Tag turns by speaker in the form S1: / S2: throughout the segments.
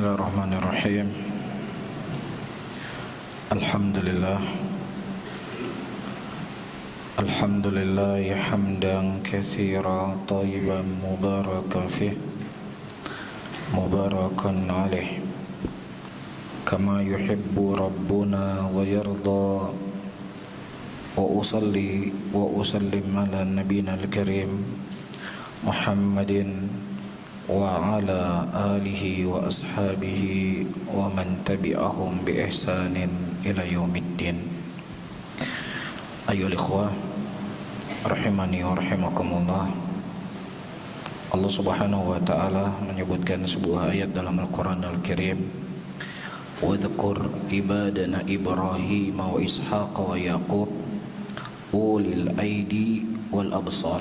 S1: Bismillahirrahmanirrahim. Alhamdulillah. Alhamdulillah hamdan katsiran thayyiban mubarakan fih mubarakan alaih kama yuhibbu rabbuna wa yarda. Wa usalli wa usallim ala nabiyyina al-karim Muhammadin wa ala alihi wa ashabihi wa man tabi'ahum bi ihsanin ila yaumiddin. Ayyuhal ikhwah rahimani wa rahimakumullah. Allah Subhanahu wa taala menyebutkan sebuah ayat dalam Al-Qur'an Al-Karim, wa dzkur ibadana Ibrahim wa Ishaq wa Yaqub ulil aidi wal absar.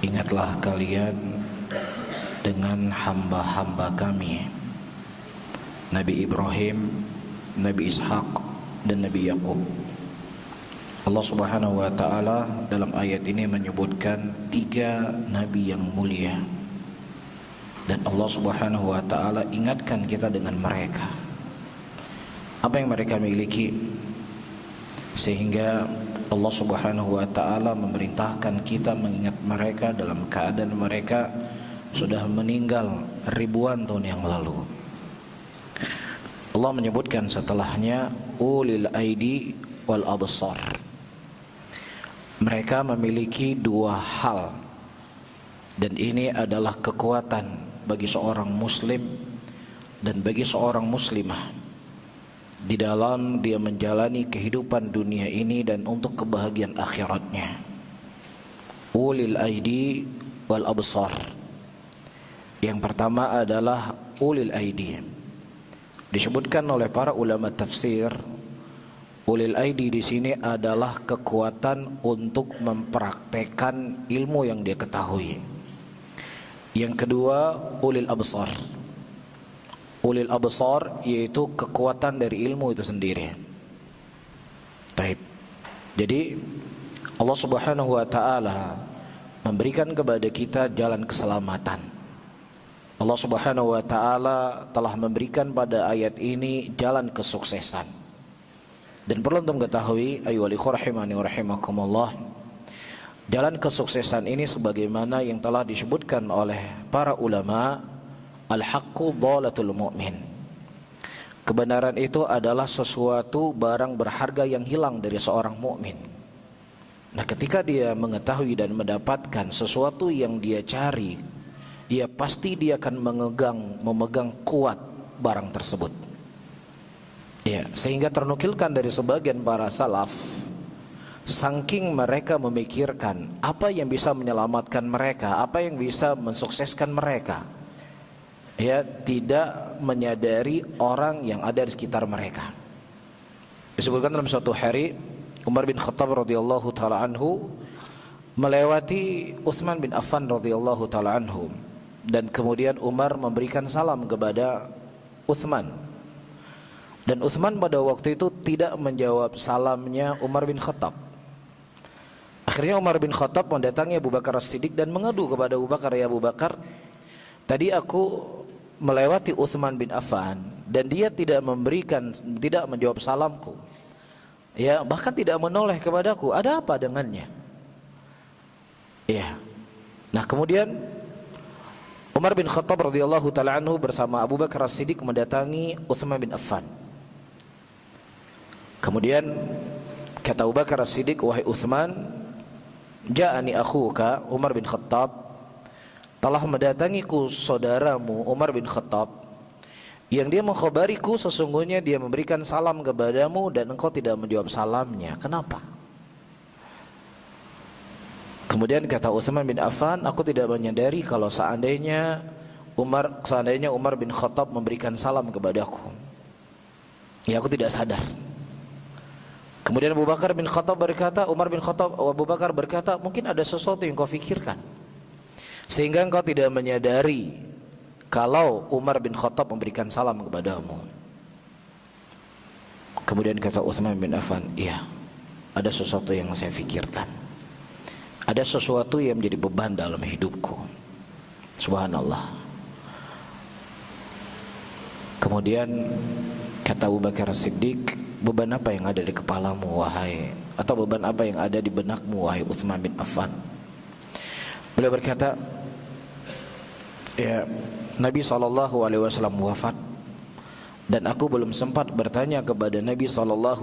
S1: Ingatlah kalian dengan hamba-hamba kami Nabi Ibrahim, Nabi Ishaq dan Nabi Yaqub. Allah Subhanahu wa taala dalam ayat ini menyebutkan 3 nabi yang mulia, dan Allah Subhanahu wa taala ingatkan kita dengan mereka, apa yang mereka miliki, sehingga Allah Subhanahu wa taala memerintahkan kita mengingat mereka dalam keadaan mereka sudah meninggal ribuan tahun yang lalu. Allah menyebutkan setelahnya ulil aidi wal absar. Mereka memiliki 2 hal, dan ini adalah kekuatan bagi seorang muslim dan bagi seorang muslimah di dalam dia menjalani kehidupan dunia ini dan untuk kebahagiaan akhiratnya. Ulil aidi wal absar. Yang pertama adalah ulil aidi. Disebutkan oleh para ulama tafsir, ulil aidi di sini adalah kekuatan untuk mempraktekkan ilmu yang dia ketahui. Yang kedua, ulil absar. Ulil absar yaitu kekuatan dari ilmu itu sendiri. Baik. Jadi Allah Subhanahu wa taala memberikan kepada kita jalan keselamatan. Allah Subhanahu wa taala telah memberikan pada ayat ini jalan kesuksesan. Dan perlu untuk mengetahui, ayyuhal ikhwah rahimani wa rahimakumullah, jalan kesuksesan ini sebagaimana yang telah disebutkan oleh para ulama, al-haqqu dhalatul mu'min. Kebenaran itu adalah sesuatu barang berharga yang hilang dari seorang mukmin. Nah, ketika dia mengetahui dan mendapatkan sesuatu yang dia cari, dia pasti dia akan memegang kuat barang tersebut. Ya, sehingga ternukilkan dari sebagian para salaf, saking mereka memikirkan apa yang bisa menyelamatkan mereka, apa yang bisa mensukseskan mereka, ya, tidak menyadari orang yang ada di sekitar mereka. Disebutkan dalam suatu hari Umar bin Khattab radhiyallahu taala anhu melewati Utsman bin Affan radhiyallahu taala anhu, dan kemudian Umar memberikan salam kepada Utsman, dan Utsman pada waktu itu tidak menjawab salamnya Umar bin Khattab. Akhirnya Umar bin Khattab mendatangi Abu Bakar As-Siddiq dan mengadu kepada Abu Bakar, "Ya Abu Bakar, tadi aku melewati Utsman bin Affan dan dia tidak menjawab salamku, ya, bahkan tidak menoleh kepadaku. Ada apa dengannya?" Ya. Nah, kemudian Umar bin Khattab radhiyallahu taala anhu bersama Abu Bakar As-Siddiq mendatangi Utsman bin Affan. Kemudian kata Abu Bakar As-Siddiq, "Wahai Utsman, ja'ani akhuka Umar bin Khattab, telah mendatangiku saudaramu Umar bin Khattab, yang dia mengkhabariku sesungguhnya dia memberikan salam kepadamu dan engkau tidak menjawab salamnya. Kenapa?" Kemudian kata Utsman bin Affan, "Aku tidak menyadari kalau seandainya Umar bin Khattab memberikan salam kepadaku. Ya, aku tidak sadar." Kemudian Abu Bakar bin Khattab berkata, Abu Bakar berkata, "Mungkin ada sesuatu yang kau fikirkan sehingga engkau tidak menyadari kalau Umar bin Khattab memberikan salam kepadamu." Kemudian kata Utsman bin Affan, "Iya, ada sesuatu yang saya fikirkan. Ada sesuatu yang menjadi beban dalam hidupku." Subhanallah. Kemudian kata Abu Bakar Siddiq, beban apa yang ada di kepalamu wahai, atau beban apa yang ada di benakmu wahai Utsman bin Affan? Beliau berkata, ya, Nabi SAW wafat dan aku belum sempat bertanya kepada Nabi SAW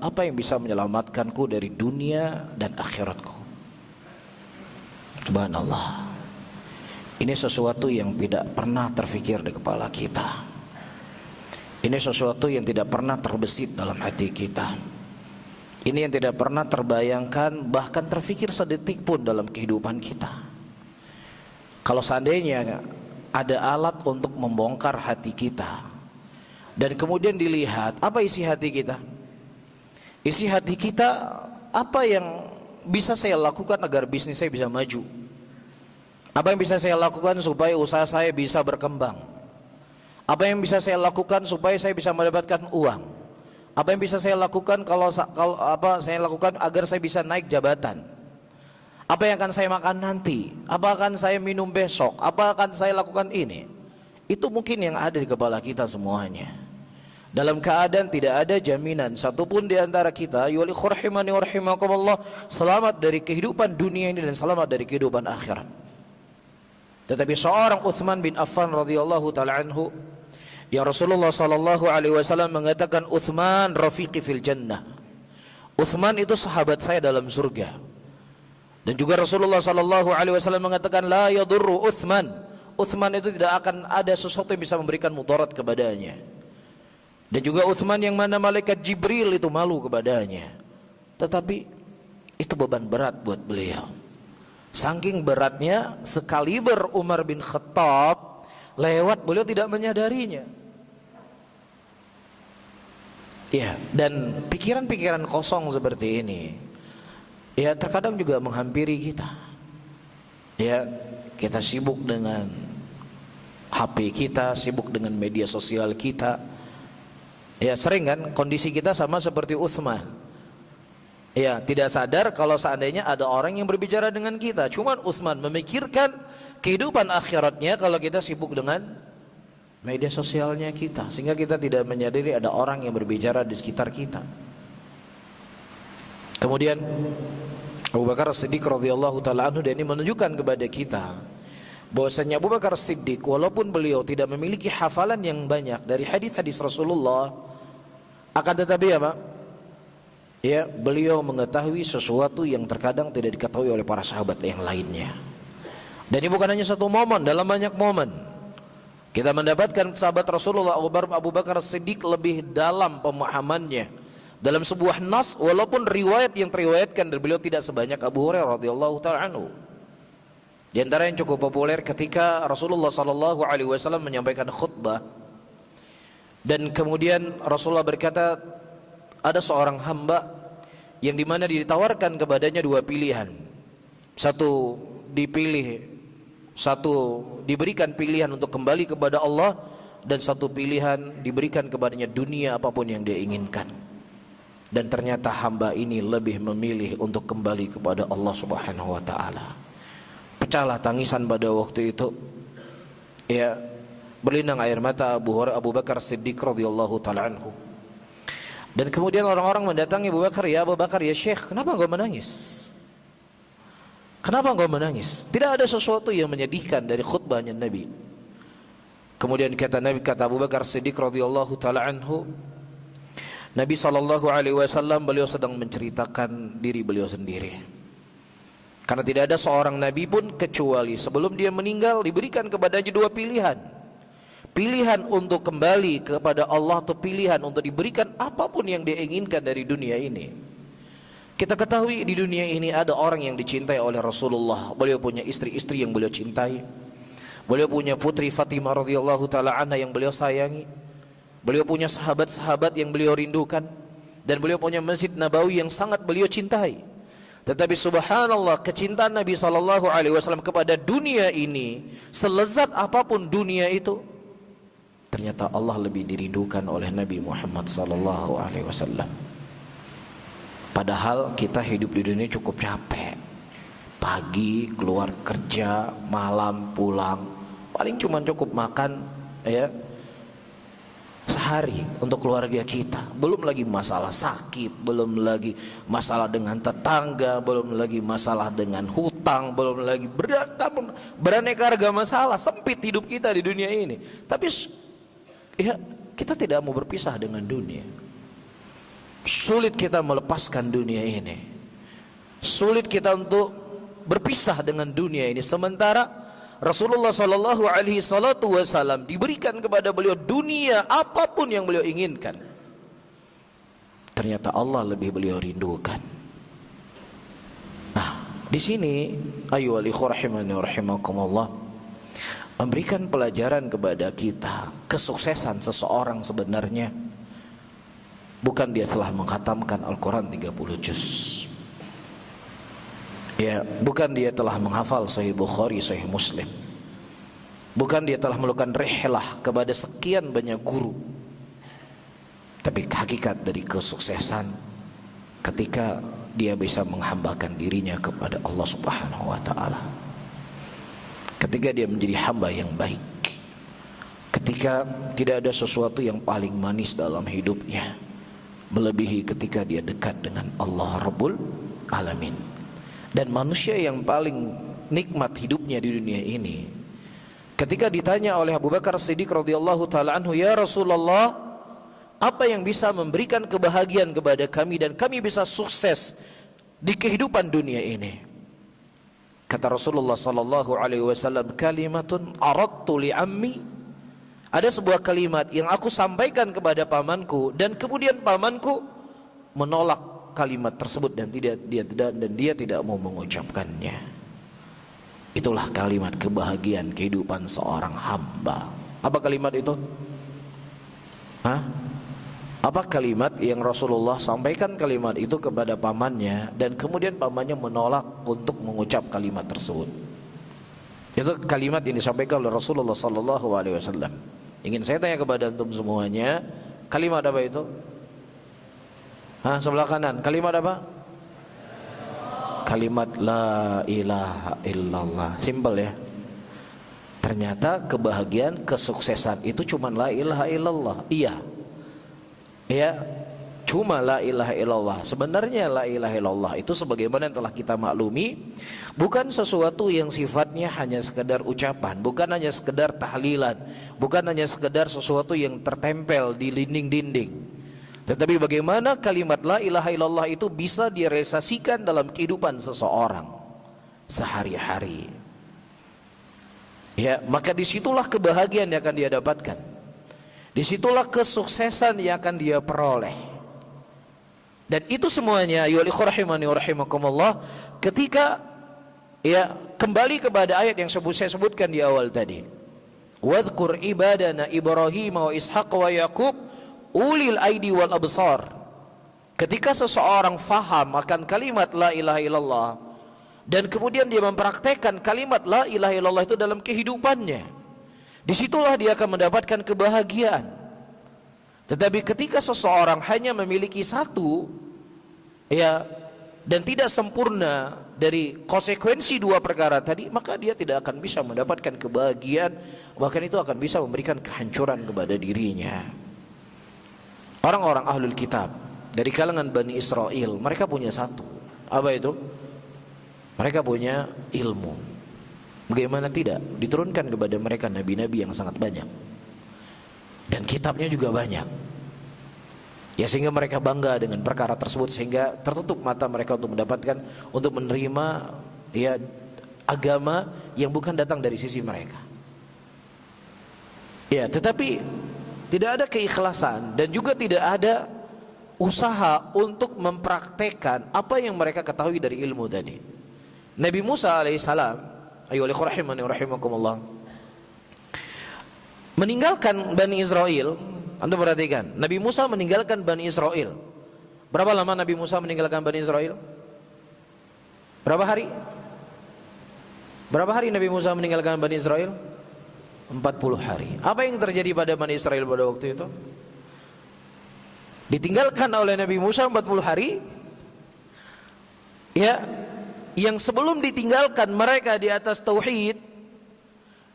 S1: apa yang bisa menyelamatkanku dari dunia dan akhiratku. Subhanallah, ini sesuatu yang tidak pernah terfikir di kepala kita. Ini sesuatu yang tidak pernah terbesit dalam hati kita. Ini yang tidak pernah terbayangkan, bahkan terfikir sedetik pun dalam kehidupan kita. Kalau seandainya ada alat untuk membongkar hati kita dan kemudian dilihat apa isi hati kita, isi hati kita, apa yang bisa saya lakukan agar bisnis saya bisa maju, apa yang bisa saya lakukan supaya usaha saya bisa berkembang, apa yang bisa saya lakukan supaya saya bisa mendapatkan uang, apa yang bisa saya lakukan kalau apa saya lakukan agar saya bisa naik jabatan, apa yang akan saya makan nanti, apa akan saya minum besok, apa akan saya lakukan ini. Itu mungkin yang ada di kepala kita semuanya. Dalam keadaan tidak ada jaminan satupun di antara kita, ya rahimani wa rahimakumullah, selamat dari kehidupan dunia ini dan selamat dari kehidupan akhirat. Tetapi seorang Utsman bin Affan radhiyallahu taala anhu, yang Rasulullah sallallahu alaihi wasallam mengatakan, Utsman rafiqi fil jannah. Utsman itu sahabat saya dalam surga. Dan juga Rasulullah sallallahu alaihi wasallam mengatakan, la yadurru Utsman. Utsman itu tidak akan ada sesuatu yang bisa memberikan mudarat kepadanya. Dan juga Utsman yang mana malaikat Jibril itu malu kepadanya. Tetapi itu beban berat buat beliau. Saking beratnya, sekaliber Umar bin Khattab lewat, beliau tidak menyadarinya. Ya, dan pikiran-pikiran kosong seperti ini, ya terkadang juga menghampiri kita. Ya, kita sibuk dengan HP kita, sibuk dengan media sosial kita. Ya, sering kan kondisi kita sama seperti Utsman. Ya, tidak sadar kalau seandainya ada orang yang berbicara dengan kita. Cuman Utsman memikirkan kehidupan akhiratnya kalau kita sibuk dengan media sosialnya kita, sehingga kita tidak menyadari ada orang yang berbicara di sekitar kita. Kemudian Abu Bakar Siddiq radhiyallahu taala anhu, dan ini menunjukkan kepada kita bahwasanya Abu Bakar Siddiq walaupun beliau tidak memiliki hafalan yang banyak dari hadis-hadis Rasulullah, akan tetapi apa? Ya, beliau mengetahui sesuatu yang terkadang tidak diketahui oleh para sahabat yang lainnya. Dan ini bukan hanya satu momen, dalam banyak momen kita mendapatkan sahabat Rasulullah Abu Bakar Siddiq lebih dalam pemahamannya dalam sebuah nas, walaupun riwayat yang teriwayatkan dari beliau tidak sebanyak Abu Hurairah radhiyallahu taala anhu. Di antara yang cukup populer ketika Rasulullah sallallahu alaihi wasallam menyampaikan khutbah, dan kemudian Rasulullah berkata, ada seorang hamba yang dimana ditawarkan kepadanya dua pilihan. Satu dipilih, satu diberikan pilihan untuk kembali kepada Allah, dan satu pilihan diberikan kepadanya dunia apapun yang dia inginkan. Dan ternyata hamba ini lebih memilih untuk kembali kepada Allah Subhanahu wa taala. Pecahlah tangisan pada waktu itu. Ya, berlinang air mata Abu Bakar Siddiq radhiyallahu taala anhu. Dan kemudian orang-orang mendatangi Abu Bakar, ya Abu Bakar, ya Syekh, kenapa engkau menangis? Kenapa engkau menangis? Tidak ada sesuatu yang menyedihkan dari khutbahnya Nabi. Kemudian kata Abu Bakar Siddiq radhiyallahu taala anhu, Nabi sallallahu alaihi wasallam beliau sedang menceritakan diri beliau sendiri. Karena tidak ada seorang nabi pun kecuali sebelum dia meninggal diberikan kepadanya dua pilihan. Pilihan untuk kembali kepada Allah atau pilihan untuk diberikan apapun yang dia inginkan dari dunia ini. Kita ketahui di dunia ini ada orang yang dicintai oleh Rasulullah. Beliau punya istri-istri yang beliau cintai. Beliau punya putri Fatimah radhiyallahu taala anha yang beliau sayangi. Beliau punya sahabat-sahabat yang beliau rindukan, dan beliau punya Masjid Nabawi yang sangat beliau cintai. Tetapi subhanallah, kecintaan Nabi sallallahu alaihi wasallam kepada dunia ini, selezat apapun dunia itu, ternyata Allah lebih dirindukan oleh Nabi Muhammad sallallahu alaihi wasallam. Padahal kita hidup di dunia cukup capek. Pagi keluar kerja, malam pulang, paling cuma cukup makan, ya. sehari untuk keluarga kita, belum lagi masalah sakit, belum lagi masalah dengan tetangga, belum lagi masalah dengan hutang, belum lagi beraneka ragam masalah. Sempit hidup kita di dunia ini, tapi ya kita tidak mau berpisah dengan dunia. Sulit kita melepaskan dunia ini, sulit kita untuk berpisah dengan dunia ini. Sementara Rasulullah sallallahu alaihi wasallam diberikan kepada beliau dunia apapun yang beliau inginkan, ternyata Allah lebih beliau rindukan. Nah, di sini ayu alikhwa rahimani rahimakumullah memberikan pelajaran kepada kita, kesuksesan seseorang sebenarnya bukan dia telah mengkhatamkan Al-Quran 30 juz, ya, bukan dia telah menghafal Sahih Bukhari, Sahih Muslim, bukan dia telah melakukan rihlah kepada sekian banyak guru. Tapi hakikat dari kesuksesan ketika dia bisa menghambakan dirinya kepada Allah Subhanahu wa ta'ala, ketika dia menjadi hamba yang baik, ketika tidak ada sesuatu yang paling manis dalam hidupnya melebihi ketika dia dekat dengan Allah Rabbul Alamin. Dan manusia yang paling nikmat hidupnya di dunia ini, ketika ditanya oleh Abu Bakar Siddiq radhiyallahu taala anhu, "Ya Rasulullah, apa yang bisa memberikan kebahagiaan kepada kami dan kami bisa sukses di kehidupan dunia ini?" Kata Rasulullah sallallahu alaihi wasallam, "Kalimatun aradtu li ammi." Ada sebuah kalimat yang aku sampaikan kepada pamanku dan kemudian pamanku menolak kalimat tersebut dan dia tidak mau mengucapkannya. Itulah kalimat kebahagiaan kehidupan seorang hamba. Apa kalimat itu? Apa kalimat yang Rasulullah sampaikan kalimat itu kepada pamannya dan kemudian pamannya menolak untuk mengucap kalimat tersebut? Itu kalimat yang disampaikan oleh Rasulullah sallallahu alaihi wasallam. Ingin saya tanya kepada antum semuanya, kalimat apa itu? Sebelah kanan, kalimat apa? Kalimat la ilaha illallah. Simpel ya. Ternyata kebahagiaan, kesuksesan itu cuma la ilaha illallah. Iya. Ya, cuma la ilaha illallah. Sebenarnya la ilaha illallah itu sebagaimana yang telah kita maklumi, bukan sesuatu yang sifatnya hanya sekedar ucapan, bukan hanya sekedar tahlilan, bukan hanya sekedar sesuatu yang tertempel di dinding-dinding. Tetapi bagaimana kalimat la ilaha illallah itu bisa direalisasikan dalam kehidupan seseorang sehari-hari. Ya, maka disitulah kebahagiaan yang akan dia dapatkan. Disitulah kesuksesan yang akan dia peroleh. Dan itu semuanya ya rahimani wa rahimakumullah ketika ya kembali kepada ayat yang saya sebutkan di awal tadi. Wadhkur ibadana Ibrahim wa Ishaq wa Yaqub ulil aidi wal absar. Ketika seseorang faham akan kalimat la ilaha illallah dan kemudian dia mempraktekkan kalimat la ilaha illallah itu dalam kehidupannya, disitulah dia akan mendapatkan kebahagiaan. Tetapi ketika seseorang hanya memiliki satu ya dan tidak sempurna dari konsekuensi dua perkara tadi, maka dia tidak akan bisa mendapatkan kebahagiaan, bahkan itu akan bisa memberikan kehancuran kepada dirinya. Orang-orang ahlul kitab dari kalangan Bani Israel, mereka punya satu. Apa itu? Mereka punya ilmu. Bagaimana tidak? Diturunkan kepada mereka nabi-nabi yang sangat banyak. Dan kitabnya juga banyak. Ya, sehingga mereka bangga dengan perkara tersebut, sehingga tertutup mata mereka untuk mendapatkan, untuk menerima ya agama yang bukan datang dari sisi mereka. Ya, tetapi tidak ada keikhlasan dan juga tidak ada usaha untuk mempraktekkan apa yang mereka ketahui dari ilmu tadi. Nabi Musa alaihissalam, ayo rahimani wa rahimakumullah, meninggalkan Bani Israel. Anda perhatikan, Nabi Musa meninggalkan Bani Israel. Berapa lama Nabi Musa meninggalkan Bani Israel? Berapa hari? Berapa hari Nabi Musa meninggalkan Bani Israel? 40 hari. Apa yang terjadi pada Bani Israel pada waktu itu? Ditinggalkan oleh Nabi Musa 40 hari. Ya, yang sebelum ditinggalkan mereka di atas tauhid,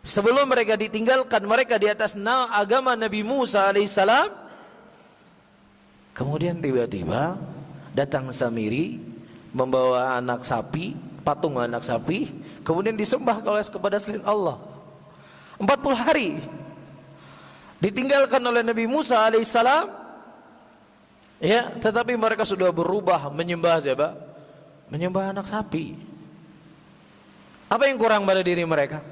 S1: sebelum mereka ditinggalkan mereka di atas agama Nabi Musa alaihissalam, kemudian tiba-tiba datang Samiri membawa anak sapi, patung anak sapi, kemudian disembah kepada selain Allah. 40 hari ditinggalkan oleh Nabi Musa alaihissalam, ya, tetapi mereka sudah berubah menyembah siapa? Menyembah anak sapi. Apa yang kurang pada diri mereka?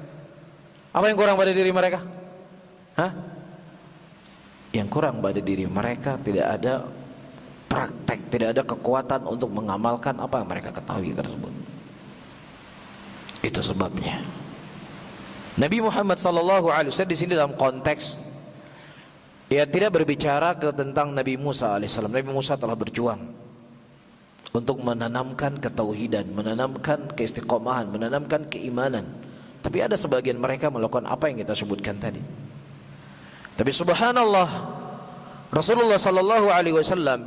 S1: Apa yang kurang pada diri mereka? Hah? Yang kurang pada diri mereka tidak ada praktek, tidak ada kekuatan untuk mengamalkan apa yang mereka ketahui tersebut. Itu sebabnya Nabi Muhammad SAW di sini dalam konteks, ya, tidak berbicara tentang Nabi Musa alaihissalam. Nabi Musa telah berjuang untuk menanamkan ketauhidan, menanamkan keistiqomahan, menanamkan keimanan. Tapi ada sebagian mereka melakukan apa yang kita sebutkan tadi. Tapi subhanallah, Rasulullah SAW,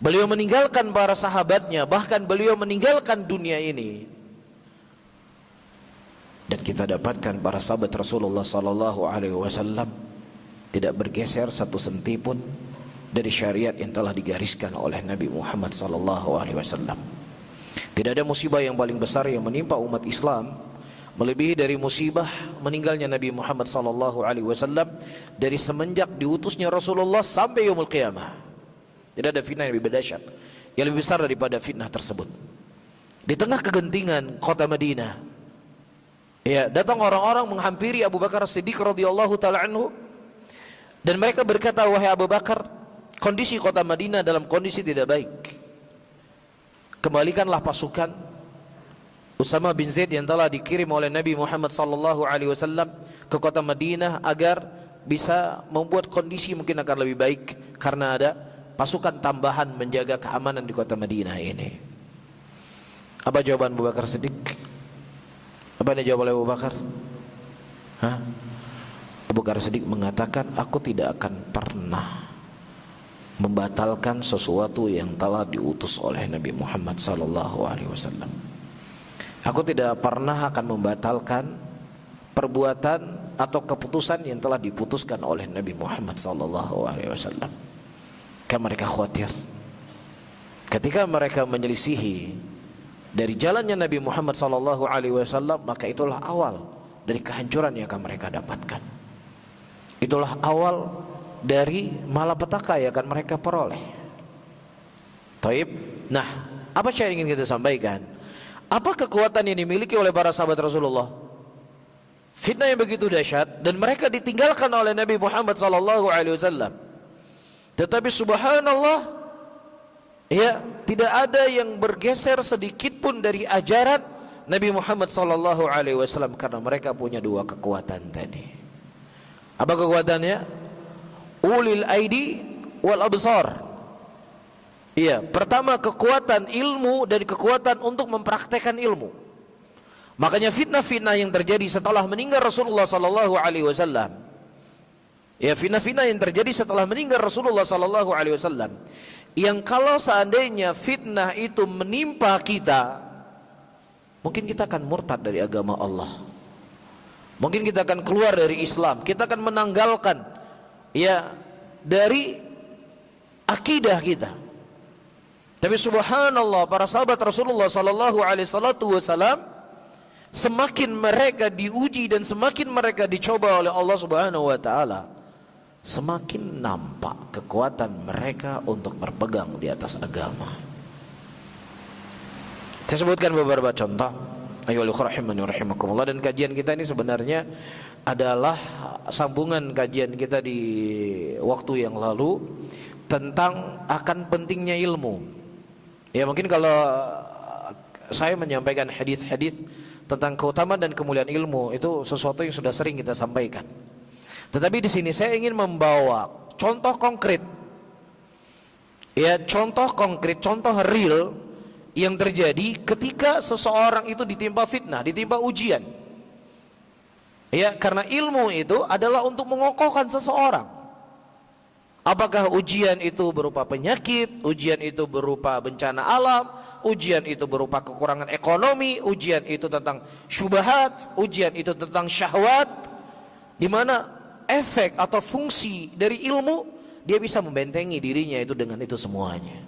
S1: beliau meninggalkan para sahabatnya, bahkan beliau meninggalkan dunia ini. Dan kita dapatkan para sahabat Rasulullah SAW tidak bergeser satu senti pun dari syariat yang telah digariskan oleh Nabi Muhammad SAW. Tidak ada musibah yang paling besar yang menimpa umat Islam melebihi dari musibah meninggalnya Nabi Muhammad SAW dari semenjak diutusnya Rasulullah sampai yaumul qiyamah. Tidak ada fitnah yang lebih dahsyat, yang lebih besar daripada fitnah tersebut. Di tengah kegentingan kota Madinah, ya, datang orang-orang menghampiri Abu Bakar As-Siddiq radhiyallahu taala anhu, dan mereka berkata, wahai Abu Bakar, kondisi kota Madinah dalam kondisi tidak baik. Kembalikanlah pasukan Usama bin Zaid yang telah dikirim oleh Nabi Muhammad SAW ke kota Madinah agar bisa membuat kondisi mungkin akan lebih baik, karena ada pasukan tambahan menjaga keamanan di kota Madinah ini. Apa jawaban Abu Bakar Siddiq? Apa yang dijawab oleh Abu Bakar? Hah? Abu Bakar Siddiq mengatakan, aku tidak akan pernah membatalkan sesuatu yang telah diutus oleh Nabi Muhammad SAW. Aku tidak pernah akan membatalkan perbuatan atau keputusan yang telah diputuskan oleh Nabi Muhammad SAW. Karena mereka khawatir ketika mereka menyelisihi dari jalannya Nabi Muhammad SAW, maka itulah awal dari kehancuran yang akan mereka dapatkan. Itulah awal dari malapetaka yang akan mereka peroleh. Taib. Nah, apa yang ingin kita sampaikan? Apa kekuatan yang dimiliki oleh para sahabat Rasulullah? Fitnah yang begitu dahsyat, dan mereka ditinggalkan oleh Nabi Muhammad SAW. Tetapi subhanallah, ya, tidak ada yang bergeser sedikit pun dari ajaran Nabi Muhammad SAW, karena mereka punya dua kekuatan tadi. Apa kekuatannya? Ulil aidi wal absar. Iya, pertama kekuatan ilmu dan kekuatan untuk mempraktekkan ilmu. Makanya fitnah-fitnah yang terjadi setelah meninggal Rasulullah SAW, ya, fitnah-fitnah yang terjadi setelah meninggal Rasulullah SAW, yang kalau seandainya fitnah itu menimpa kita, mungkin kita akan murtad dari agama Allah, mungkin kita akan keluar dari Islam, kita akan menanggalkan, ya, dari akidah kita. Tapi subhanallah, para sahabat Rasulullah SAW, semakin mereka diuji dan semakin mereka dicoba oleh Allah Subhanahu wa taala, semakin nampak kekuatan mereka untuk berpegang di atas agama. Saya sebutkan beberapa contoh. Ayo rahimani rahimakumullah. Dan kajian kita ini sebenarnya adalah sambungan kajian kita di waktu yang lalu tentang akan pentingnya ilmu. Ya, mungkin kalau saya menyampaikan hadis-hadis tentang keutamaan dan kemuliaan ilmu, itu sesuatu yang sudah sering kita sampaikan. Tetapi di sini saya ingin membawa contoh konkret, ya, contoh konkret, contoh real yang terjadi ketika seseorang itu ditimpa fitnah, ditimpa ujian. Ya, karena ilmu itu adalah untuk mengokohkan seseorang. Apakah ujian itu berupa penyakit, ujian itu berupa bencana alam, ujian itu berupa kekurangan ekonomi, ujian itu tentang syubhat, ujian itu tentang syahwat, di mana efek atau fungsi dari ilmu dia bisa membentengi dirinya itu dengan itu semuanya.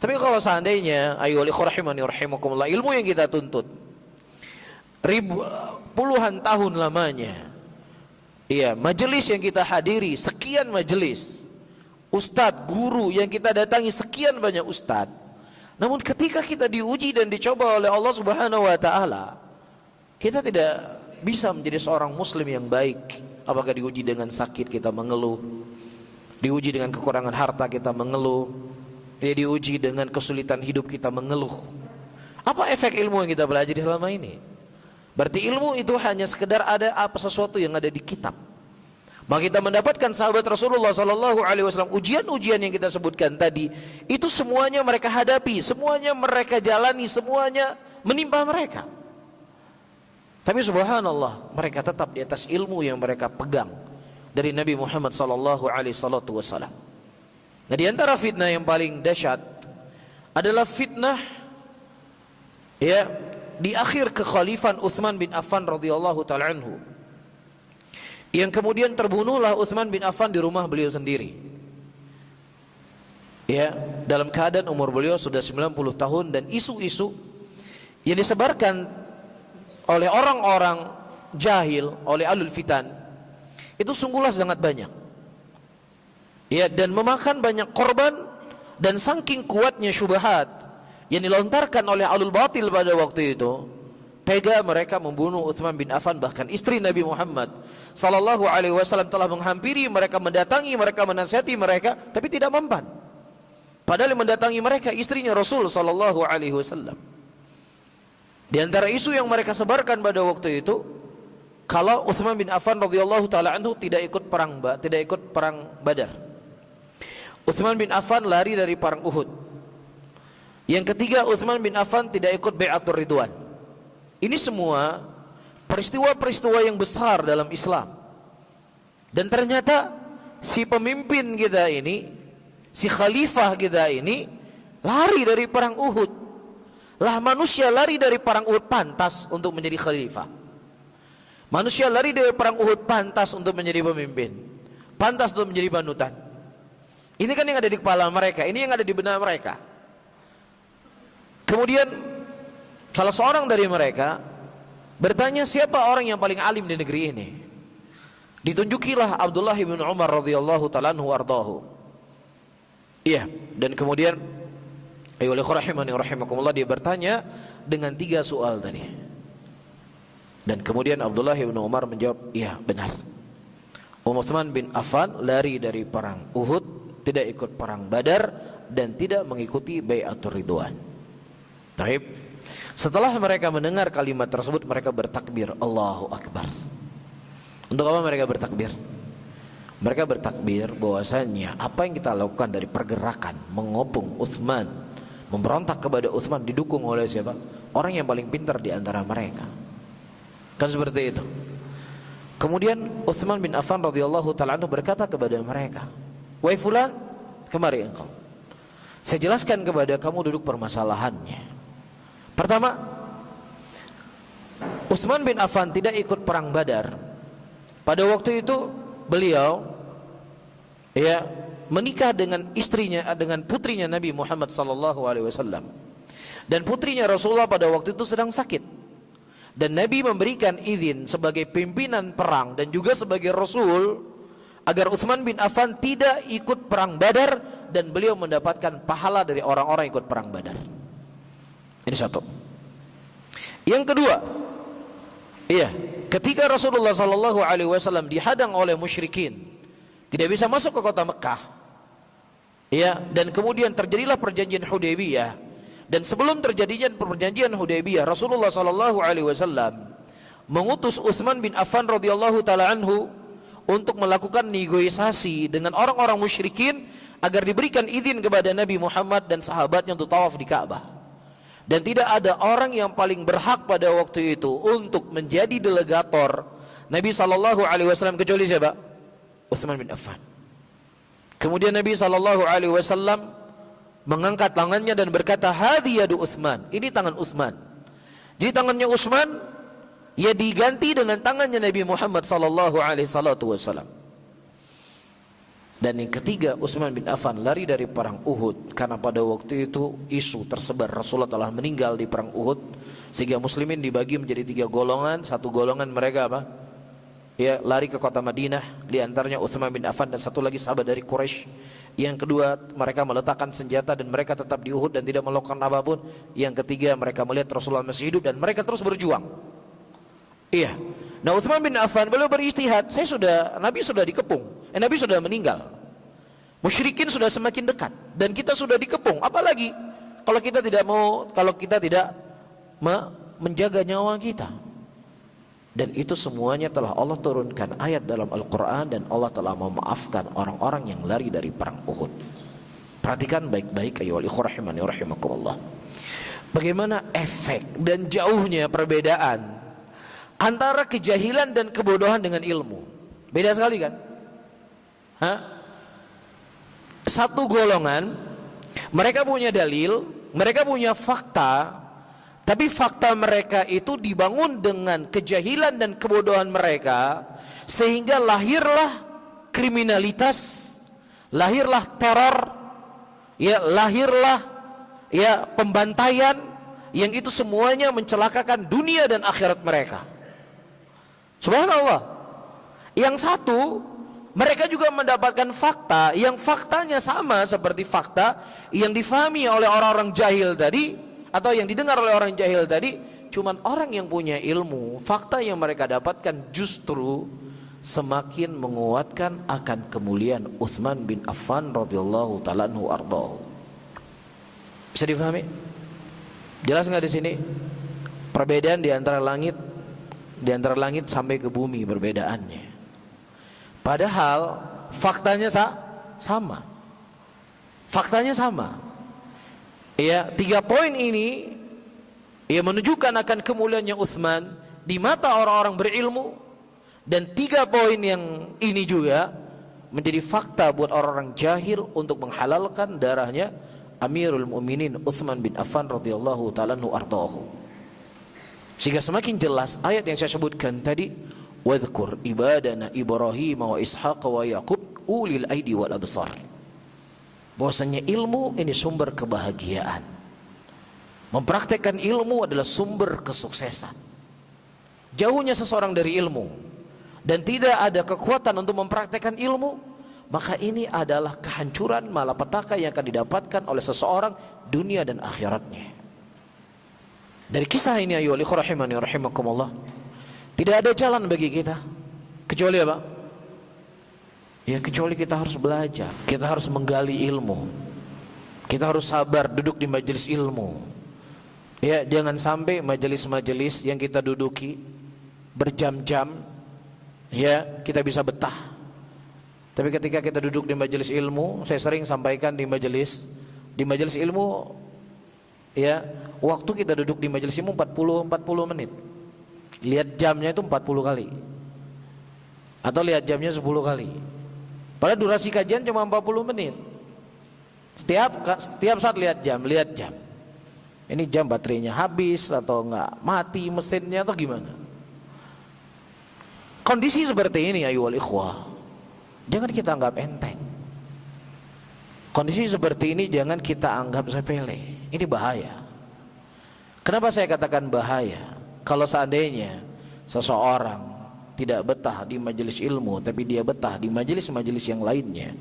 S1: Tapi kalau seandainya ayyuhal ikhwah rahimani rahimakumullah, ilmu yang kita tuntut puluhan tahun lamanya, iya, majelis yang kita hadiri sekian majelis, ustadz, guru yang kita datangi sekian banyak ustadz, namun ketika kita diuji dan dicoba oleh Allah Subhanahu wa taala, kita tidak bisa menjadi seorang muslim yang baik. Apakah diuji dengan sakit kita mengeluh, diuji dengan kekurangan harta kita mengeluh, diuji dengan kesulitan hidup kita mengeluh. Apa efek ilmu yang kita pelajari selama ini? Berarti ilmu itu hanya sekedar ada apa sesuatu yang ada di kitab. Maka kita mendapatkan sahabat Rasulullah SAW, ujian-ujian yang kita sebutkan tadi, itu semuanya mereka hadapi, semuanya mereka jalani, semuanya menimpa mereka. Tapi subhanallah, mereka tetap di atas ilmu yang mereka pegang dari Nabi Muhammad SAW. Nah, di antara fitnah yang paling dahsyat adalah fitnah ya di akhir kekhalifahan Utsman bin Affan radhiyallahu taala anhu, yang kemudian terbunuhlah Utsman bin Affan di rumah beliau sendiri. Ya, dalam keadaan umur beliau sudah 90 tahun, dan isu-isu yang disebarkan oleh orang-orang jahil, oleh ahlul fitan, itu sungguhlah sangat banyak. Ya, dan memakan banyak korban, dan saking kuatnya syubhat yang dilontarkan oleh ahlul batil pada waktu itu, tega mereka membunuh Utsman bin Affan. Bahkan istri Nabi Muhammad sallallahu alaihi wasallam telah menghampiri mereka, mendatangi mereka, menasihati mereka, tapi tidak mempan. Padahal yang mendatangi mereka istrinya Rasul sallallahu alaihi wasallam. Di antara isu yang mereka sebarkan pada waktu itu, kalau Utsman bin Affan radhiyallahu taala anhu tidak ikut perang Badar. Utsman bin Affan lari dari perang Uhud. Yang ketiga, Utsman bin Affan tidak ikut Bai'atur Ridwan. Ini semua peristiwa-peristiwa yang besar dalam Islam. Dan ternyata si pemimpin kita ini, si khalifah kita ini lari dari perang Uhud. Lah, manusia lari dari perang Uhud pantas untuk menjadi khalifah. Manusia lari dari perang Uhud pantas untuk menjadi pemimpin, pantas untuk menjadi panutan. Ini kan yang ada di kepala mereka, ini yang ada di benak mereka. Kemudian salah seorang dari mereka bertanya, siapa orang yang paling alim di negeri ini? Ditunjukilah Abdullah bin Umar radhiyallahu ta'ala anhu ardahu. Iya, dan kemudian ayyuhal ikhwah rahimani rahimakumullah, dia bertanya dengan 3 soal tadi. Dan kemudian Abdullah bin Umar menjawab, iya benar, Utsman bin Affan lari dari perang Uhud, tidak ikut perang Badar, dan tidak mengikuti Bai'atur Ridwan. Baik. Setelah mereka mendengar kalimat tersebut, mereka bertakbir, Allahu Akbar. Untuk apa mereka bertakbir? Mereka bertakbir bahwasanya apa yang kita lakukan dari pergerakan mengopung Utsman, memberontak kepada Utsman, didukung oleh siapa? Orang yang paling pintar di antara mereka. Kan seperti itu. Kemudian Utsman bin Affan radhiyallahu ta'ala anhu berkata kepada mereka, wahai fulan, kemari engkau, saya jelaskan kepada kamu duduk permasalahannya. Pertama, Utsman bin Affan tidak ikut perang Badar. Pada waktu itu beliau ya menikah dengan istrinya, dengan putrinya Nabi Muhammad sallallahu alaihi wasallam. Dan putrinya Rasulullah pada waktu itu sedang sakit. Dan Nabi memberikan izin sebagai pimpinan perang dan juga sebagai Rasul agar Utsman bin Affan tidak ikut perang Badar, dan beliau mendapatkan pahala dari orang-orang yang ikut perang Badar. Ini satu. Yang kedua, iya, ketika Rasulullah sallallahu alaihi wasallam dihadang oleh musyrikin, tidak bisa masuk ke kota Mekah, iya, dan kemudian terjadilah perjanjian Hudaybiyah. Dan sebelum terjadinya perjanjian Hudaybiyah, Rasulullah sallallahu alaihi wasallam mengutus Utsman bin Affan radhiyallahu taala anhu untuk melakukan negosiasi dengan orang-orang musyrikin agar diberikan izin kepada Nabi Muhammad dan sahabatnya untuk tawaf di Ka'bah. Dan tidak ada orang yang paling berhak pada waktu itu untuk menjadi delegator Nabi sallallahu alaihi wasallam kecuali siapa? Utsman bin Affan. Kemudian Nabi SAW mengangkat tangannya dan berkata, "Hadhi yadu Utsman." Ini tangan Utsman. Jadi tangannya Utsman ya diganti dengan tangannya Nabi Muhammad SAW. Dan yang ketiga, Utsman bin Affan lari dari perang Uhud karena pada waktu itu isu tersebar Rasulullah telah meninggal di perang Uhud, sehingga muslimin dibagi menjadi 3 golongan. Satu golongan mereka apa? Ya, lari ke kota Madinah, di antaranya Utsman bin Affan dan satu lagi sahabat dari Quraisy. Yang kedua, mereka meletakkan senjata dan mereka tetap di Uhud dan tidak melakukan apapun. Yang ketiga, mereka melihat Rasulullah masih hidup dan mereka terus berjuang. Iya. Nah, Utsman bin Affan beliau beristihad, Nabi sudah dikepung. Nabi sudah meninggal. Musyrikin sudah semakin dekat dan kita sudah dikepung. Apalagi kalau kita tidak menjaga nyawa kita. Dan itu semuanya telah Allah turunkan ayat dalam Al-Quran, dan Allah telah memaafkan orang-orang yang lari dari perang Uhud. Perhatikan baik-baik ayyuhal ikhwah rahimani wa rahimakumullah. Bagaimana efek dan jauhnya perbedaan antara kejahilan dan kebodohan dengan ilmu. Beda sekali kan? Satu golongan mereka punya dalil, mereka punya fakta, tapi fakta mereka itu dibangun dengan kejahilan dan kebodohan mereka, sehingga lahirlah kriminalitas, lahirlah teror, ya lahirlah ya pembantaian, yang itu semuanya mencelakakan dunia dan akhirat mereka. Subhanallah. Yang satu, mereka juga mendapatkan fakta yang faktanya sama seperti fakta yang difahami oleh orang-orang jahil tadi, atau yang didengar oleh orang jahil tadi. Cuman orang yang punya ilmu, fakta yang mereka dapatkan justru semakin menguatkan akan kemuliaan Utsman bin Affan radhiyallahu ta'ala anhu ardhahu. Bisa difahami? Jelas nggak di sini? Perbedaan di antara langit sampai ke bumi perbedaannya. Padahal faktanya sama. Faktanya sama. Ya, 3 poin ini ya menunjukkan akan kemuliaannya Utsman di mata orang-orang berilmu, dan 3 poin yang ini juga menjadi fakta buat orang-orang jahil untuk menghalalkan darahnya Amirul Mukminin Utsman bin Affan radhiyallahu ta'ala anhu ardhahu. Sehingga semakin jelas ayat yang saya sebutkan tadi, wadhkur ibadana Ibrahim wa Ishaq wa Yaqub ulil aidi wal absar. Bahwasanya ilmu ini sumber kebahagiaan. Mempraktekkan ilmu adalah sumber kesuksesan. Jauhnya seseorang dari ilmu dan tidak ada kekuatan untuk mempraktekkan ilmu, maka ini adalah kehancuran malapetaka yang akan didapatkan oleh seseorang dunia dan akhiratnya. Dari kisah ini ayyuhal ikhwah rahimani wa rahimakumullah, tidak ada jalan bagi kita kecuali apa? Ya, kecuali kita harus belajar, kita harus menggali ilmu, kita harus sabar duduk di majelis ilmu. Ya, jangan sampai majelis-majelis yang kita duduki berjam-jam, ya kita bisa betah. Tapi ketika kita duduk di majelis ilmu, saya sering sampaikan di majelis ilmu, ya waktu kita duduk di majelis ilmu 40 menit. Lihat jamnya itu 40 kali, atau lihat jamnya 10 kali. Padahal durasi kajian cuma 40 menit. Setiap saat lihat jam. Ini jam baterainya habis atau enggak, mati mesinnya atau gimana. Kondisi seperti ini ayyuhal ikhwah, jangan kita anggap enteng. Kondisi seperti ini jangan kita anggap sepele. Ini bahaya. Kenapa saya katakan bahaya? Kalau seandainya seseorang tidak betah di majelis ilmu, tapi dia betah di majelis-majelis yang lainnya,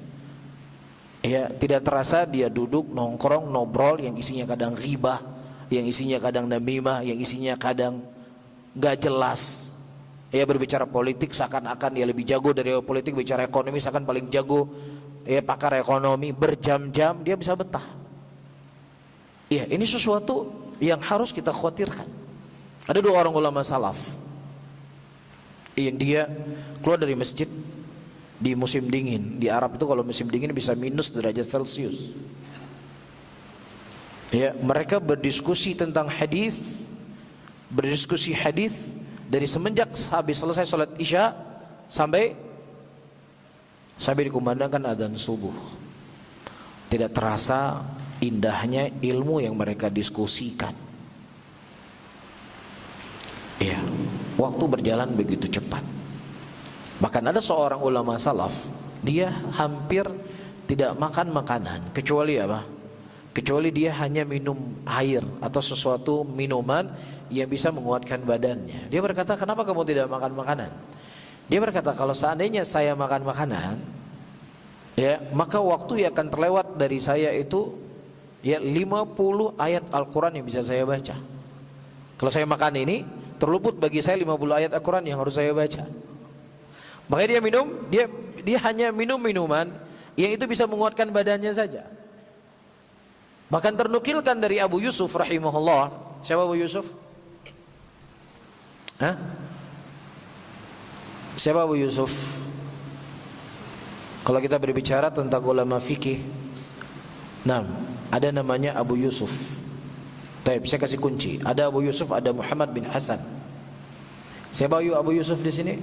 S1: ya tidak terasa dia duduk nongkrong ngobrol yang isinya kadang ghibah, yang isinya kadang namimah, yang isinya kadang gak jelas. Ya berbicara politik seakan-akan dia lebih jago dari politik, bicara ekonomi seakan paling jago, ya pakar ekonomi, berjam-jam dia bisa betah. Ya, ini sesuatu yang harus kita khawatirkan. Ada 2 orang ulama salaf yang dia keluar dari masjid di musim dingin. Di Arab itu kalau musim dingin bisa minus derajat Celcius. Ya, mereka berdiskusi tentang hadis, dari semenjak habis selesai salat Isya sampai sampai dikumandangkan adzan subuh. Tidak terasa indahnya ilmu yang mereka diskusikan. Ya, waktu berjalan begitu cepat. Bahkan ada seorang ulama salaf, dia hampir tidak makan makanan kecuali apa? Kecuali dia hanya minum air atau sesuatu minuman yang bisa menguatkan badannya. Dia berkata, kenapa kamu tidak makan makanan? Dia berkata, kalau seandainya saya makan makanan, ya, maka waktu yang akan terlewat dari saya itu ya 50 ayat Al-Quran yang bisa saya baca. Kalau saya makan ini, terluput bagi saya 50 ayat Al-Quran yang harus saya baca. Makanya dia minum, dia hanya minum minuman yang itu bisa menguatkan badannya saja. Bahkan ternukilkan dari Abu Yusuf rahimahullah. Siapa Abu Yusuf? Hah? Siapa Abu Yusuf? Kalau kita berbicara tentang ulama fikih, nah, ada namanya Abu Yusuf. Baik, saya kasih kunci. Ada Abu Yusuf, ada Muhammad bin Hasan. Siapa Abu Yusuf di sini?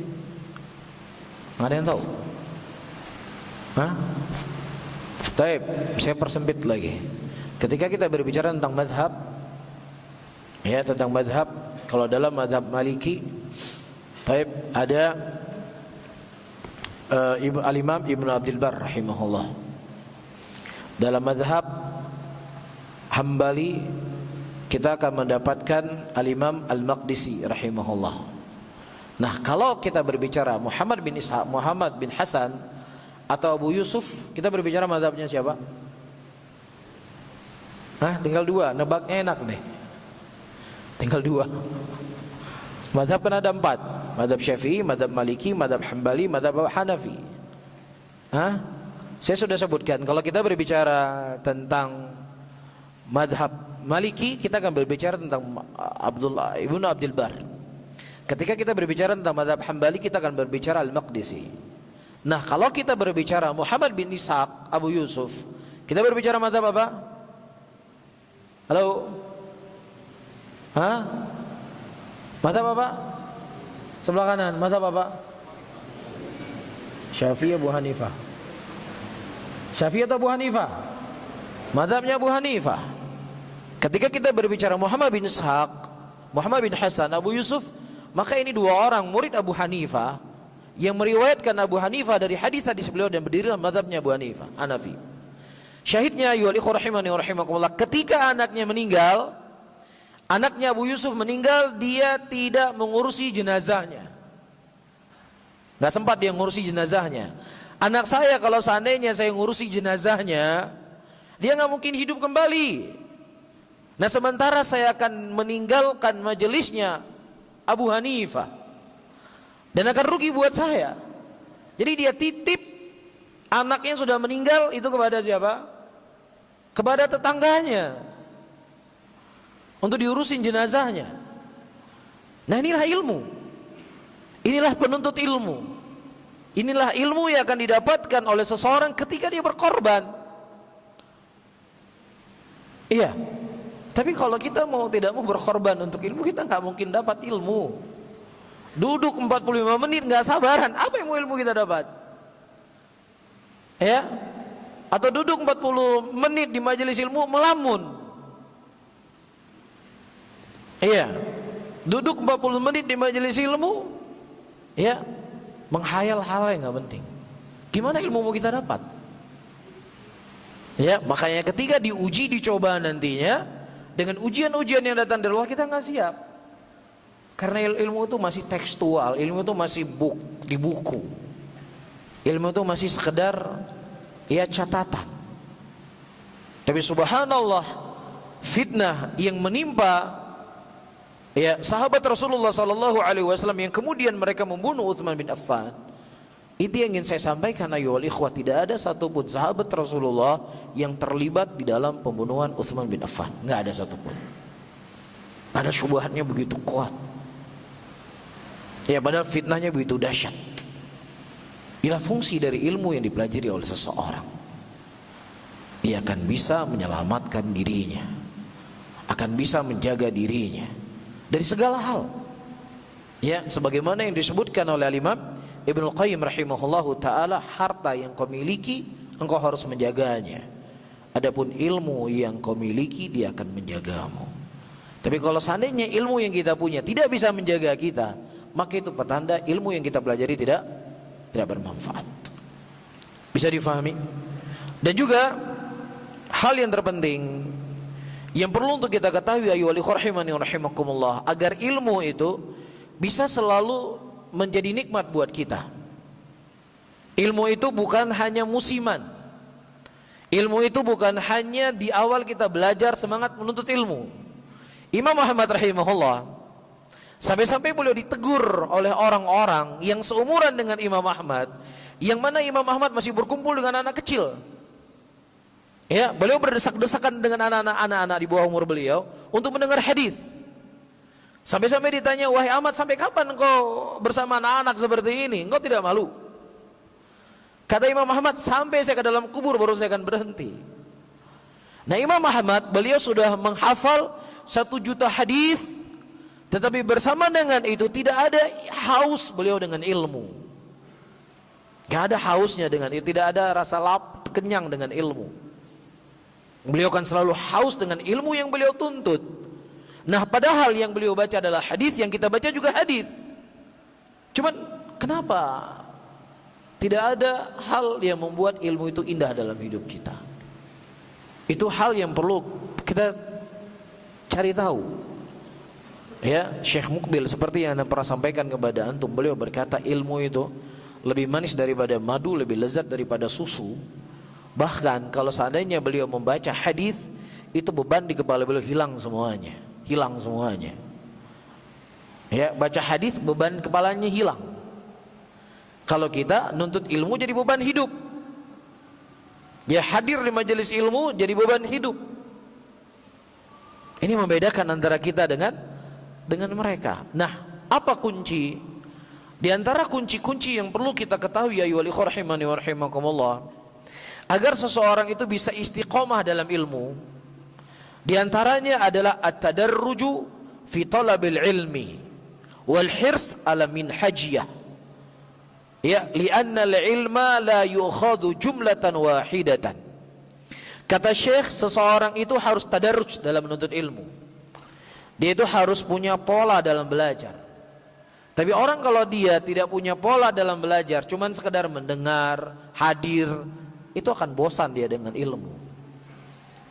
S1: Ada yang tahu? Hah? Baik, saya persempit lagi. Ketika kita berbicara tentang madhab, ya, tentang madhab, kalau dalam madhab Maliki, baik, ada Al-Imam Ibnu Abdul Barr rahimahullah. Dalam madhab Hambali kita akan mendapatkan Al-Imam Al-Maqdisi rahimahullah. Nah, kalau kita berbicara Muhammad bin Ishaq, Muhammad bin Hasan atau Abu Yusuf, kita berbicara madhabnya siapa? Hah? Tinggal dua, nebaknya enak nih. Tinggal dua. Madhab kan ada 4. Madhab Syafi'i, madhab Maliki, madhab Hambali, madhab Hanafi. Hah? Saya sudah sebutkan, kalau kita berbicara tentang madhab Maliki, kita akan berbicara tentang Abdullah Ibnu Abdul Barr. Ketika kita berbicara tentang madhab Hambali, kita akan berbicara Al-Maqdisi. Nah, kalau kita berbicara Muhammad bin Ishaq, Abu Yusuf, kita berbicara madhab apa? Halo? Hah? Madhab apa? Sebelah kanan, madhab apa? Syafi'i, Abu Hanifah. Syafi'i atau Abu Hanifah? Madhabnya Abu Hanifah. Ketika kita berbicara Muhammad bin Ishaq, Muhammad bin Hasan, Abu Yusuf, maka ini dua orang murid Abu Hanifah yang meriwayatkan Abu Hanifah dari hadis-hadis beliau dan berdiri dalam madhabnya Abu Hanifah, Hanafi. Syahidnya ayyuhal ikhwah rahimani wa rahimakumullah, ketika anaknya meninggal, anaknya Abu Yusuf meninggal, dia tidak mengurusi jenazahnya. Gak sempat dia mengurusi jenazahnya. Anak saya kalau seandainya saya ngurusi jenazahnya, dia gak mungkin hidup kembali. Nah, sementara saya akan meninggalkan majelisnya Abu Hanifah dan akan rugi buat saya. Jadi dia titip anaknya yang sudah meninggal itu kepada siapa? Kepada tetangganya untuk diurusin jenazahnya. Nah, inilah ilmu. Inilah penuntut ilmu. Inilah ilmu yang akan didapatkan oleh seseorang ketika dia berkorban. Iya. Tapi kalau kita tidak mau berkorban untuk ilmu, kita nggak mungkin dapat ilmu. Duduk 45 menit nggak sabaran, apa yang mau ilmu kita dapat? Ya? Atau duduk 40 menit di majelis ilmu melamun. Iya. Duduk 40 menit di majelis ilmu, ya, menghayal hal yang nggak penting. Gimana ilmu mau kita dapat? Ya, makanya ketika diuji, dicoba nantinya dengan ujian-ujian yang datang dari Allah, kita nggak siap. Karena ilmu itu masih tekstual, ilmu itu masih di buku. Ilmu itu masih sekedar ya catatan. Tapi subhanallah, fitnah yang menimpa ya sahabat Rasulullah sallallahu alaihi wasallam yang kemudian mereka membunuh Utsman bin Affan, itu yang ingin saya sampaikan ayyuhal ikhwah, tidak ada satupun sahabat Rasulullah yang terlibat di dalam pembunuhan Utsman bin Affan, nggak ada satupun. Ada syubhatnya begitu kuat. Ya, padahal fitnahnya begitu dahsyat. Inilah fungsi dari ilmu yang dipelajari oleh seseorang. Ia akan bisa menyelamatkan dirinya, akan bisa menjaga dirinya dari segala hal. Ya, sebagaimana yang disebutkan oleh Imam Ibnu Qayyim rahimahullahu taala, harta yang kau miliki engkau harus menjaganya. Adapun ilmu yang kau miliki dia akan menjagamu. Tapi kalau seandainya ilmu yang kita punya tidak bisa menjaga kita, maka itu petanda ilmu yang kita pelajari tidak bermanfaat. Bisa difahami? Dan juga hal yang terpenting yang perlu untuk kita ketahui ayyuhal ikhwah rahimani wa rahimakumullah, agar ilmu itu bisa selalu menjadi nikmat buat kita. Ilmu itu bukan hanya musiman. Ilmu itu bukan hanya di awal kita belajar semangat menuntut ilmu. Imam Ahmad rahimahullah sampai-sampai beliau ditegur oleh orang-orang yang seumuran dengan Imam Ahmad, yang mana Imam Ahmad masih berkumpul dengan anak kecil. Ya, beliau berdesak-desakan dengan anak-anak di bawah umur beliau untuk mendengar hadis. Sampai-sampai ditanya, wahai Ahmad, sampai kapan engkau bersama anak-anak seperti ini? Engkau tidak malu? Kata Imam Ahmad, sampai saya ke dalam kubur baru saya akan berhenti. Nah, Imam Ahmad beliau sudah menghafal 1 juta hadis, tetapi bersama dengan itu tidak ada haus beliau dengan ilmu. Tidak ada hausnya dengan itu, tidak ada rasa kenyang dengan ilmu. Beliau kan selalu haus dengan ilmu yang beliau tuntut. Nah, padahal yang beliau baca adalah hadis, yang kita baca juga hadis. Cuman kenapa tidak ada hal yang membuat ilmu itu indah dalam hidup kita? Itu hal yang perlu kita cari tahu. Ya, Syekh Mukbil seperti yang Anda pernah sampaikan kepada antum, beliau berkata ilmu itu lebih manis daripada madu, lebih lezat daripada susu. Bahkan kalau seandainya beliau membaca hadis, itu beban di kepala beliau hilang semuanya. Ya, baca hadis beban kepalanya hilang. Kalau kita nuntut ilmu jadi beban hidup. Ya, hadir di majelis ilmu jadi beban hidup. Ini membedakan antara kita dengan mereka. Nah, apa kunci? Di antara kunci-kunci yang perlu kita ketahui ya ayyuhal ikhwah rahimani wa rahimakumullah, agar seseorang itu bisa istiqomah dalam ilmu, di antaranya adalah at-tadarruju fi talabil ilmi wal hirs ala minhajiyah. Ya, li'anna al-ilma la yu'khadhu jumlatan wahidatan. Kata Syekh, seseorang itu harus tadarruj dalam menuntut ilmu. Dia itu harus punya pola dalam belajar. Tapi orang kalau dia tidak punya pola dalam belajar, cuman sekedar mendengar, hadir, itu akan bosan dia dengan ilmu.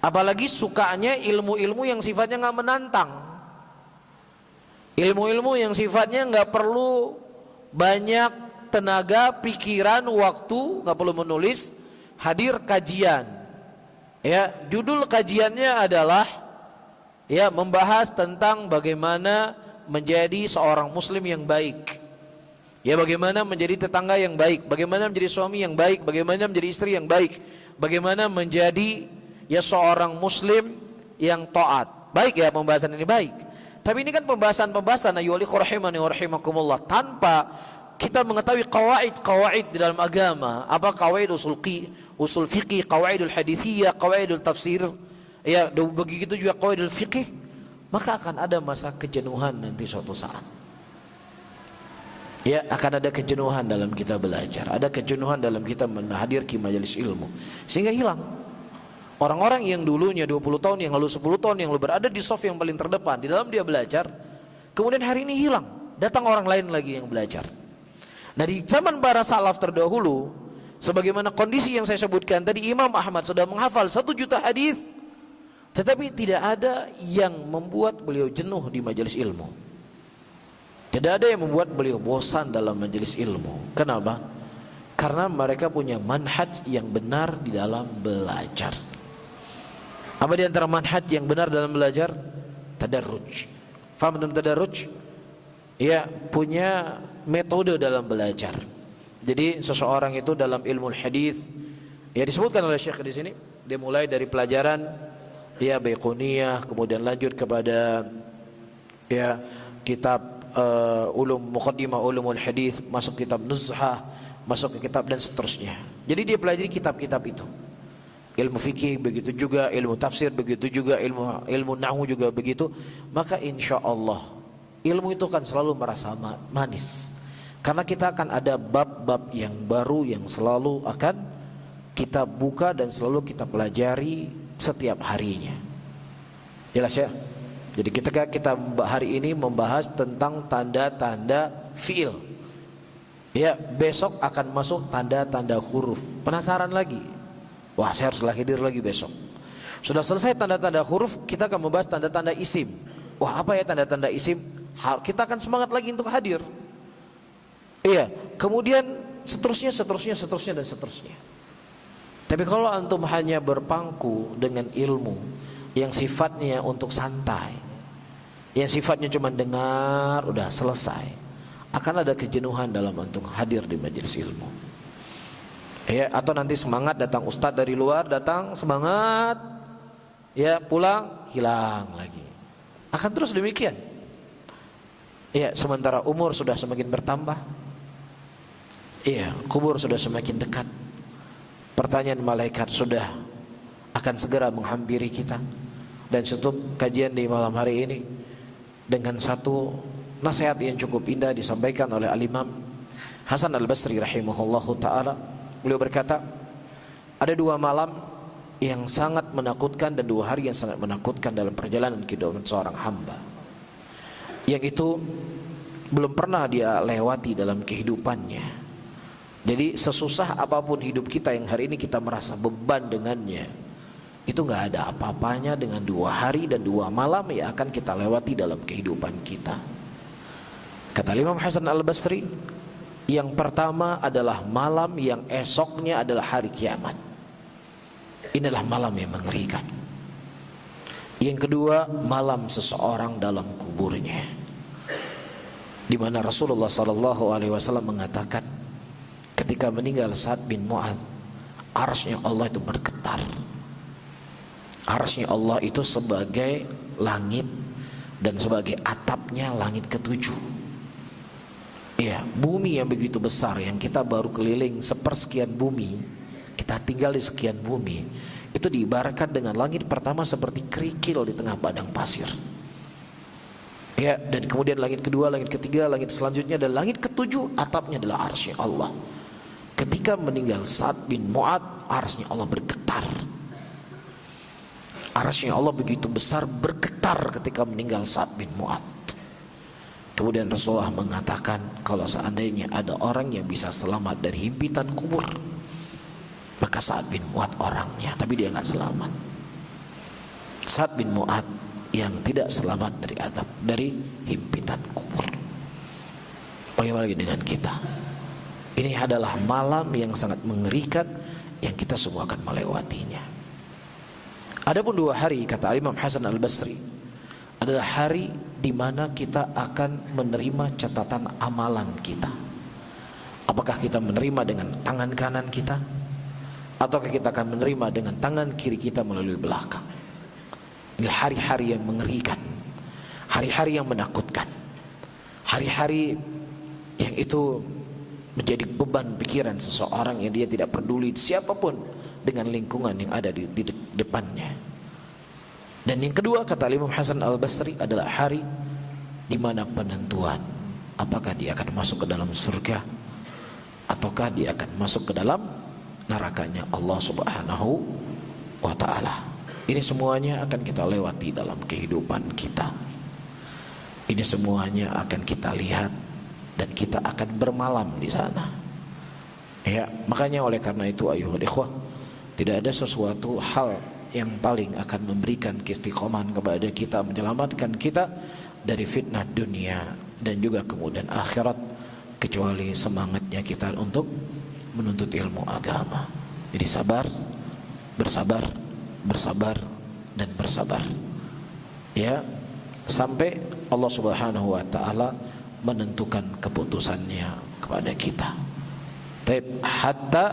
S1: Apalagi sukanya ilmu-ilmu yang sifatnya nggak menantang, ilmu-ilmu yang sifatnya nggak perlu banyak tenaga, pikiran, waktu, nggak perlu menulis, hadir kajian. Ya, judul kajiannya adalah ya membahas tentang bagaimana menjadi seorang muslim yang baik. Ya, bagaimana menjadi tetangga yang baik, bagaimana menjadi suami yang baik, bagaimana menjadi istri yang baik, bagaimana menjadi ya seorang muslim yang taat. Baik ya, pembahasan ini baik. Tapi ini kan pembahasan ayyuhal ikhwah rahimani wa rahimakumullah, tanpa kita mengetahui qawaid di dalam agama. Apa qawaid usul fiqih, qawaidul hadithiyah, qawaidul tafsir, ya begitu juga qawaidul fiqih, maka akan ada masa kejenuhan nanti suatu saat. Ya, akan ada kejenuhan dalam kita belajar, ada kejenuhan dalam kita menghadir ke majelis ilmu, sehingga hilang. Orang-orang yang dulunya 20 tahun yang lalu, 10 tahun yang lalu berada di shaf yang paling terdepan di dalam dia belajar, kemudian hari ini hilang, datang orang lain lagi yang belajar. Nah, di zaman para salaf terdahulu, sebagaimana kondisi yang saya sebutkan tadi, Imam Ahmad sudah menghafal 1 juta hadis, tetapi tidak ada yang membuat beliau jenuh di majelis ilmu. Tidak ada yang membuat beliau bosan dalam majelis ilmu. Kenapa? Karena mereka punya manhaj yang benar di dalam belajar. Apa di antara manhaj yang benar dalam belajar? Tadarruj. Faham tentang tadarruj? Ya, punya metode dalam belajar. Jadi seseorang itu dalam ilmu hadis, ya disebutkan oleh Syekh di sini, dia mulai dari pelajaran ya Baiquniyah, kemudian lanjut kepada ya kitab muqaddimah ulumul hadis, masuk kitab Nuzhah, masuk ke kitab dan seterusnya. Jadi dia pelajari kitab-kitab itu. Ilmu fikih begitu juga, ilmu tafsir begitu juga, ilmu nahwu juga begitu. Maka insya Allah ilmu itu akan selalu merasa manis. Karena kita akan ada bab-bab yang baru yang selalu akan kita buka dan selalu kita pelajari setiap harinya. Jelas ya? Jadi kita hari ini membahas tentang tanda-tanda fiil. Ya, besok akan masuk tanda-tanda huruf. Penasaran lagi? Wah, saya harus hadir lagi besok. Sudah selesai tanda-tanda huruf, kita akan membahas tanda-tanda isim. Wah, apa ya tanda-tanda isim? Kita akan semangat lagi untuk hadir. Iya, kemudian seterusnya dan seterusnya. Tapi kalau antum hanya berpangku dengan ilmu yang sifatnya untuk santai, yang sifatnya cuma dengar, udah selesai, akan ada kejenuhan dalam antum hadir di majelis ilmu. Ya, atau nanti semangat datang ustadz dari luar, datang semangat, ya pulang hilang lagi. Akan terus demikian. Ya, sementara umur sudah semakin bertambah. Iya, kubur sudah semakin dekat. Pertanyaan malaikat sudah akan segera menghampiri kita. Dan tutup kajian di malam hari ini dengan satu nasihat yang cukup indah disampaikan oleh Al-Imam Hasan Al-Basri rahimahullahu ta'ala. Beliau berkata, ada 2 malam yang sangat menakutkan dan 2 hari yang sangat menakutkan dalam perjalanan kehidupan seorang hamba, yang itu belum pernah dia lewati dalam kehidupannya. Jadi sesusah apapun hidup kita yang hari ini kita merasa beban dengannya, itu gak ada apa-apanya dengan 2 hari dan 2 malam yang akan kita lewati dalam kehidupan kita. Kata Imam Hasan Al-Basri, yang pertama adalah malam yang esoknya adalah hari kiamat. Inilah malam yang mengerikan. Yang kedua, malam seseorang dalam kuburnya, di mana Rasulullah SAW mengatakan, ketika meninggal Sa'ad bin Mu'adz, arsy-Nya Allah itu bergetar. Arsy-Nya Allah itu sebagai langit dan sebagai atapnya langit ke-7. Ya, bumi yang begitu besar, yang kita baru keliling sepersekian bumi, kita tinggal di sekian bumi, itu diibaratkan dengan langit pertama seperti kerikil di tengah padang pasir. Ya, dan kemudian langit kedua, langit ketiga, langit selanjutnya, dan langit ke-7 atapnya adalah arsy Allah. Ketika meninggal Sa'ad bin Mu'adz, arsy Allah bergetar. Arsy Allah begitu besar, bergetar ketika meninggal Sa'ad bin Mu'adz. Kemudian Rasulullah mengatakan, kalau seandainya ada orang yang bisa selamat dari himpitan kubur, maka Sa'ad bin Mu'adz orangnya, tapi dia enggak selamat. Sa'ad bin Mu'adz yang tidak selamat dari azab, dari himpitan kubur. Bagaimana lagi dengan kita? Ini adalah malam yang sangat mengerikan yang kita semua akan melewatinya. Adapun 2 hari, kata Imam Hasan Al-Basri, adalah hari di mana kita akan menerima catatan amalan kita. Apakah kita menerima dengan tangan kanan kita, ataukah kita akan menerima dengan tangan kiri kita melalui belakang. Ini hari-hari yang mengerikan, hari-hari yang menakutkan, hari-hari yang itu menjadi beban pikiran seseorang yang dia tidak peduli siapapun dengan lingkungan yang ada di depannya. Dan yang kedua, kata Imam Hasan Al-Basri, adalah hari di mana penentuan apakah dia akan masuk ke dalam surga ataukah dia akan masuk ke dalam nerakanya Allah Subhanahu wa ta'ala. Ini semuanya akan kita lewati dalam kehidupan kita. Ini semuanya akan kita lihat dan kita akan bermalam di sana. Ya, makanya oleh karena itu ayuhal ikhwah, tidak ada sesuatu hal yang paling akan memberikan keistiqomahan kepada kita, menyelamatkan kita dari fitnah dunia dan juga kemudian akhirat, kecuali semangatnya kita untuk menuntut ilmu agama. Jadi sabar, bersabar, bersabar dan bersabar. Ya, sampai Allah Subhanahu wa taala menentukan keputusannya kepada kita. Hatta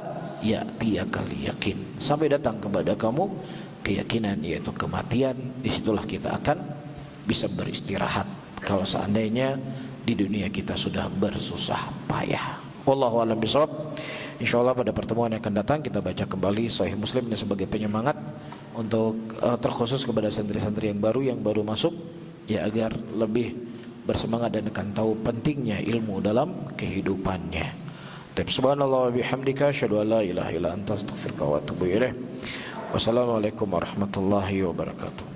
S1: ya'tiyakal yakin, sampai datang kepada kamu keyakinan, yaitu kematian. Disitulah kita akan bisa beristirahat kalau seandainya di dunia kita sudah bersusah payah. Wallahu a'lam bishawab. Insyaallah pada pertemuan yang akan datang kita baca kembali Sahih Muslim ini sebagai penyemangat untuk terkhusus kepada santri-santri yang baru masuk, ya, agar lebih bersemangat dan akan tahu pentingnya ilmu dalam kehidupannya. Subhanallah wa bihamdika asyhadu an la ilaha illa anta astaghfiruka wa atubu ilaik. Wassalamualaikum warahmatullahi wabarakatuh.